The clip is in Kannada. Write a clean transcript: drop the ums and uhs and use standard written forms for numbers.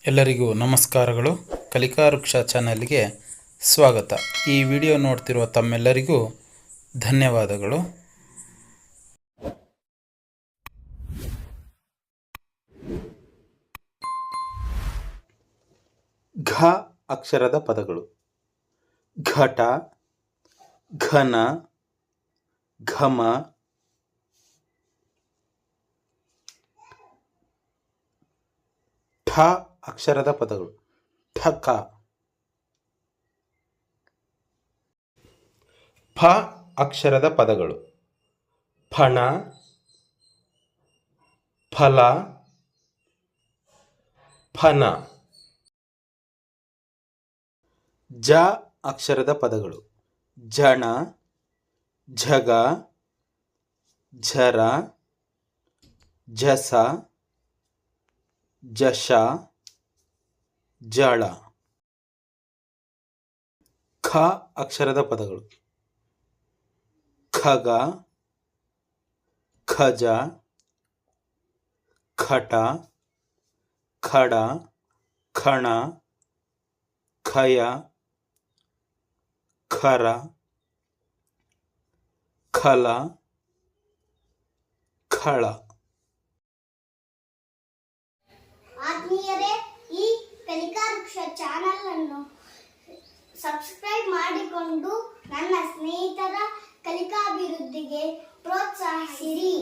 ಎಲ್ಲರಿಗೂ ನಮಸ್ಕಾರಗಳು. ಕಲಿಕಾ ವೃಕ್ಷ ಚಾನೆಲ್ಗೆ ಸ್ವಾಗತ. ಈ ವಿಡಿಯೋ ನೋಡ್ತಿರುವ ತಮ್ಮೆಲ್ಲರಿಗೂ ಧನ್ಯವಾದಗಳು. ಘ ಅಕ್ಷರದ ಪದಗಳು: ಘಟ, ಘನ, ಘಮ, ಠ ಅಕ್ಷರದ ಪದಗಳು: ಠಕ. ಫ ಅಕ್ಷರದ ಪದಗಳು: ಫಣ, ಫಲ, ಫನ. ಜ ಅಕ್ಷರದ ಪದಗಳು: ಜಣ, ಝಗ, ಝರ, ಝಸ, ಜಶ, ಜಳ. ಖ ಅಕ್ಷರದ ಪದಗಳು: ಖಗ, ಖಜ, ಖಟ, ಖಡ, ಖಣ, ಖಯ, ಖರ, ಖಲ, ಖಳ. ಆತ್ಮೀಯರೇ, ಈ ಕಲಿಕಾ ವೃಕ್ಷ ಚಾನೆಲ್ ಅನ್ನು ಸಬ್ಸ್ಕ್ರೈಬ್ ಮಾಡಿಕೊಂಡು ನನ್ನ ಸ್ನೇಹಿತರ ಕಲಿಕಾಭಿವೃದ್ಧಿಗೆ ಪ್ರೋತ್ಸಾಹಿಸಿರಿ.